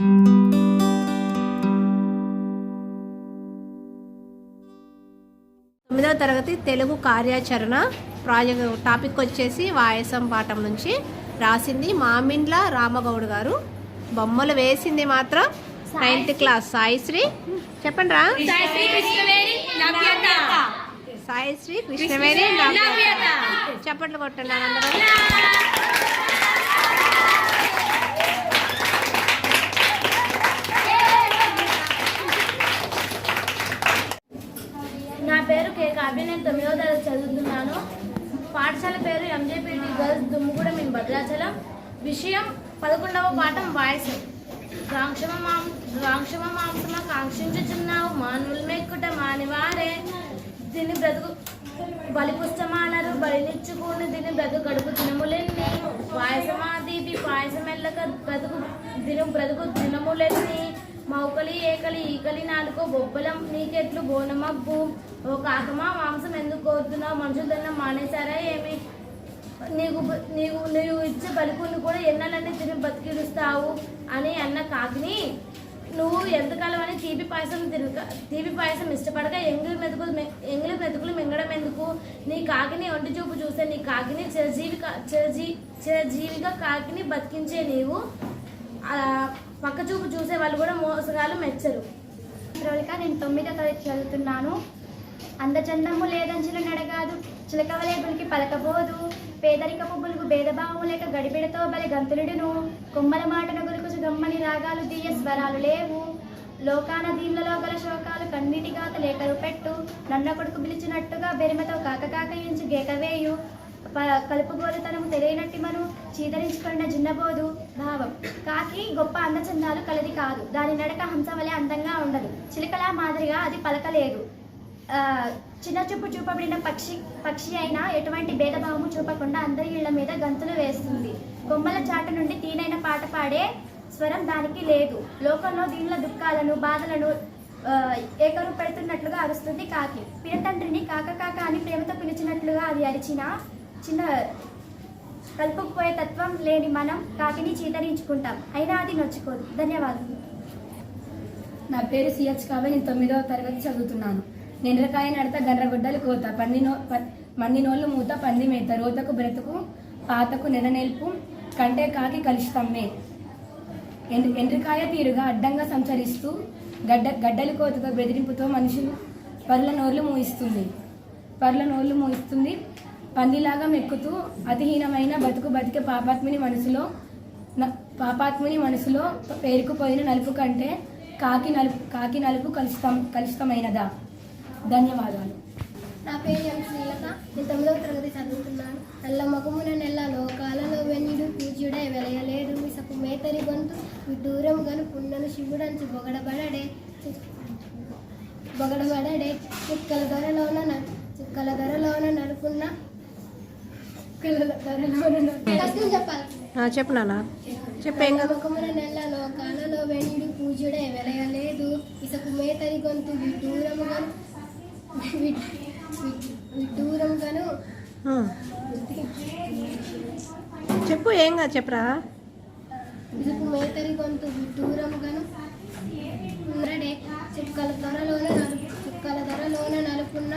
9వ తరగతి తెలుగు కార్యాచరణ project topic వచ్చేసి వాయసం పాఠం నుంచి రాసింది మామిండ్ల రామగౌడ్ గారు. బొమ్మలు వేసింది మాత్రం 9th క్లాస్ సాయిశ్రీ. చెప్పండి రా. సాయిశ్రీ కృష్ణవేణి చప్పట్లు కొట్టండి అందరూ. నా పేరు కే కావ్య. నేను 9వ తరగతి చదువుతున్నాను. పాఠశాల పేరు MJPT girls Dummugudem in Bhadrachalam. విషయం 11వ పాఠం వాయసం. రాంక్షమ మాంసమ కాంక్షించుచున్నావు మానుల్ మెక్కుట మానివారే దీని బ్రతుకు బలిపుష్టమానరు బలినిచ్చుకుని దీని బ్రతుకు గడుపు దినములెన్ని పాయసమా దీపి పాయసమెల్లక బ్రతుకు దినములెన్ని మౌకలి ఏకలి ఈకలి నాలుకో బొబ్బలం నీకెట్లు బోనమబ్బు ఓ కాకమా మాంసం ఎందుకు కోరుతున్నావు మనుషులు తిన్న మానేశారా ఏమి నీవు ఇచ్చే బలిపుని కూడా ఎన్నెలన్నీ తిని బతికిడుస్తావు అని అన్న కాకిని నువ్వు ఎంతకాలం అని తీపి పాయసం ఇష్టపడక ఎంగిలి మెతుకులు మింగడం ఎందుకు? నీ కాకిని ఒంటి చూపు చూసే నీ కాకిని చిరజీవిగా కాకిని బతికించే నీవు పక్క చూపు చూసే వాళ్ళు కూడా మోసగాళ్ళు మెచ్చరు. నేను 9వ తరగతి చదువుతున్నాను. అందచందము లేదంచులు నడగాదు చిలకవలేబులకి పలకబోదు పేదరికపు బులుగు భేదభావము లేక గడిబిడతో బలి గంతులుడును కొమ్మల మాటను గురుకుచు గమ్మని రాగాలు తీయ స్వరాలు లేవు లోకాన దీన్లలో గల శోకాలు కన్నీటి గాత లేకరు పెట్టు నన్న కొడుకు పిలిచినట్టుగా బెరిమతో కాకకాకయించి గేకవేయు కలుపుగోలుతనము తెలియనట్టి మను చీదరించుకున్న జిన్నబోదు భావం. కాకి గొప్ప అందచందాలు కలది కాదు, దాని నడక హంస వలె అందంగా ఉండదు, చిలకలా మాదిరిగా అది పలకలేదు. చిన్న చూపు చూపబడిన పక్షి అయినా ఎటువంటి భేదభావము చూపకుండా అందరి ఇళ్ల మీద గంతులు వేస్తుంది. కొమ్మల చాటు నుండి తీనైన పాట పాడే స్వరం దానికి లేదు. లోకంలో దీనిల దుఃఖాలను బాధలను ఏకరు పెడుతున్నట్లుగా అరుస్తుంది కాకి. పినతండ్రిని కాక కాక అని ప్రేమతో పిలిచినట్లుగా అది అరిచిన చిన్న కలుపుకుపోయే తత్వం లేని మనం కాకిని చీతరించుకుంటాం, అయినా అది నొచ్చుకోదు. ధన్యవాదాలు. నా పేరు సిహెచ్ కావ్య. నేను 9వ తరగతి చదువుతున్నాను. నిండ్రకాయ నడత గర్రగొడ్డలు కోత మందినోళ్ళు మూత పంది మేత రోతకు బ్రతుకు పాతకు నెరనేల్పు కంటే కాకి కలుషితమ్మే. ఎండ్రికాయ తీరుగా అడ్డంగా సంచరిస్తూ గడ్డలి కోతతో బెదిరింపుతో మనుషులు పరుల నోర్లు మూయిస్తుంది. పందిలాగా మెక్కుతూ అతిహీనమైన బతికే పాపాత్ముని మనసులో పేరుకుపోయిన నలుపు కంటే కాకి నలుపు కలుషితమైనదా? ధన్యవాదాలు. నా పేరు ఎం శ్రీలత. నేను 9వ తరగతి చదువుతున్నాను. నల్ల మగమున నెల్ల లోకాలలో వెన్నిడు పూజ్యుడే వెలయలేడు విసపు మేతరి గొంతు విడ్డూరం గను పున్నను శివుడంచు బొగడబడడే చుక్కల ధరలోన నలుపున్న చెప్పు నాన్న చెప్పేం కదా. ముఖమున నెల్ల లోకాలలో వెన్నిడు పూజ్యుడే వెలయలేదు విసపు మేతరి గొంతు విడ్డూరంగాను చెప్పు ఏం కాదు చెప్పరా. విసుపు మేతరి గొంతు విడ్డూరంగాను చుక్కల ధరలోన నలుపున్న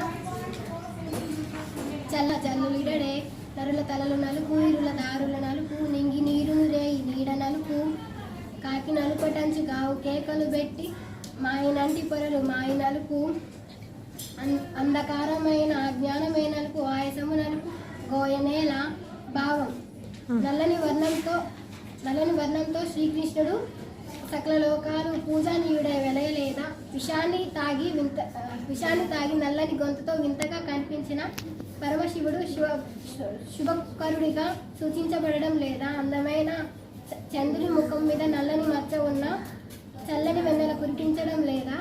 చల్లులిడడే నరుల తలలు నలుపు ఇరుల దారుల నలుపు నింగి నీరును రేయి నీడ నలుపు కాకి నలుపటంచు గావు కేకలు పెట్టి మాయినంటి పొరలు మాయి నలుపు అంధకారమైన అజ్ఞానమే నలుపు ఆయాసము నలుపు గోయనేల భావం. నల్లని వర్ణంతో శ్రీకృష్ణుడు సకల లోకాలు పూజనీయుడే వెలయలేదా విషాన్ని తాగి నల్లని గొంతుతో వింతగా కనిపించిన పరమశివుడు శుభకరుడిగా సూచించబడడం లేదా? అందమైన చంద్రుని ముఖం మీద నల్లని మచ్చ ఉన్న చల్లని వెన్నెల కురిపించడం లేదా?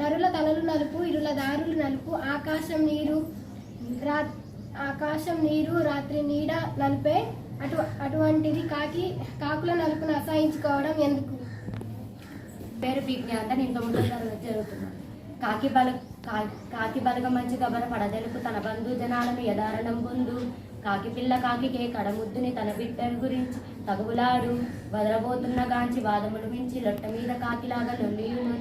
నరుల తలలు నలుపు ఇరుల దారులు నలుపు ఆకాశం నీరు రాత్రి నీడ నలుపే అటువంటిది కాకుల నలుపును అసహించుకోవడం ఎందుకు? పేరు విజ్ఞాత. నేను 9వ తరగతి చదువుతున్నాను. కాకి బలగ మంచి గబర పడదెలుపు తన బంధు జనాలను యదారణం పొందు కాకి పిల్ల కాకికే కడముద్దుని తన బిడ్డ గురించి తగులాడు వదలబోతున్న గాంచి వాదములు మించి లొట్ట మీద కాకిలాగా లొల్లియును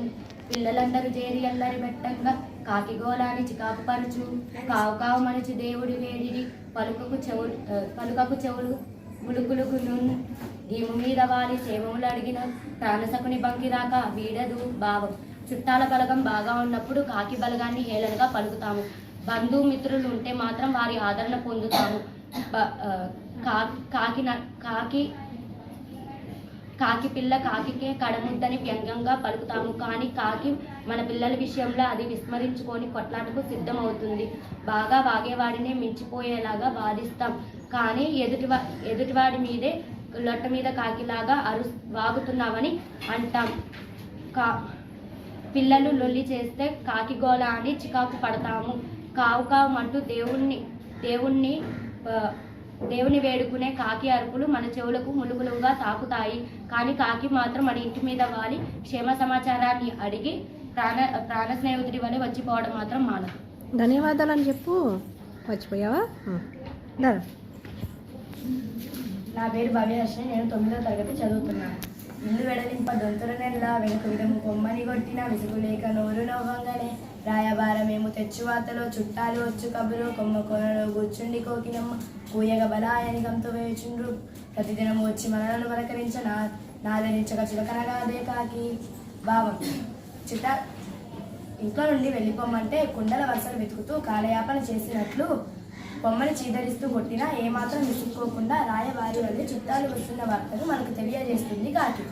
పిల్లలందరూ చేరి అల్లరి పెట్టంగా కాకి గోలాని చికాకు పరుచు కావు కావు మనిషి దేవుడి వేడిడి పలుకకు చెవులు ములుకులుకును భీము మీద వాలి క్షేమములు అడిగిన ప్రాణసకుని బంకి రాక వీడదు భావం చుట్టాల బలగం బాగా ఉన్నప్పుడు కాకి బలగాన్ని హేళనగా పలుకుతాము బంధుమిత్రులు ఉంటే మాత్రం వారి ఆదరణ పొందుతాము కాకి పిల్ల కాకికే కడముద్దని వ్యంగ్యంగా పలుకుతాము కానీ కాకి మన పిల్లల విషయంలో అది విస్మరించుకొని కొట్లాటకు సిద్ధమవుతుంది బాగా వాగేవాడినే మించిపోయేలాగా వాదిస్తాం కానీ ఎదుటివాడి మీదే లొట్ట మీద కాకిలాగా వాగుతున్నామని అంటాం పిల్లలు లొల్లి చేస్తే కాకి గోల అని చికాకు పడతాము కావు కావుమంటూ దేవుని వేడుకునే కాకి అరుపులు మన చెవులకు ములుగులుగా తాకుతాయి కానీ కాకి మాత్రం మన ఇంటి మీద వాలి క్షేమ సమాచారాన్ని అడిగి ప్రాణ స్నేహితుడి వల్ల వచ్చిపోవడం మాత్రం మానదు. ధన్యవాదాలు అని చెప్పు. మర్చిపోయావా? నా పేరు భవ్యశ్రీ. నేను 9వ తరగతి చదువుతున్నాను. ఇల్లు వెడలింప దొంతుల నెల్ల వెనుక విధము కొమ్మని కొట్టిన విసుగు లేక నోరు నవ్వంగానే రాయబారమేమో తెచ్చువాతలో చుట్టాలు వచ్చు కబురు కొమ్మ కొనలో కూర్చుండి కోకినమ్మ కూయగ బలాయని గంతు వేచుండ్రు ప్రతిదినం వచ్చి మనలను పలకరించ నాదరించక చిలకనగాదే కాకి భావం. ఇంట్లో నుండి వెళ్ళిపోమంటే కుండల వరుసలు వెతుకుతూ కాలయాపన చేసినట్లు కొమ్మని చీదరిస్తూ కొట్టినా ఏమాత్రం విసుక్కోకుండా రాయబారి వల్లే చుట్టాలు వస్తున్న వార్తను మనకు తెలియజేస్తుంది కాకి.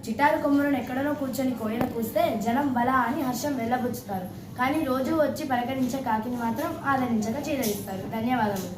చిటారు కొమ్మలను ఎక్కడనో కూర్చొని కోయలు కూస్తే జనం బలా అని హర్షం వెళ్ళబుచ్చుతారు కానీ రోజు వచ్చి పలకరించే కాకిని మాత్రం ఆదరించక చీదరిస్తారు. ధన్యవాదములు.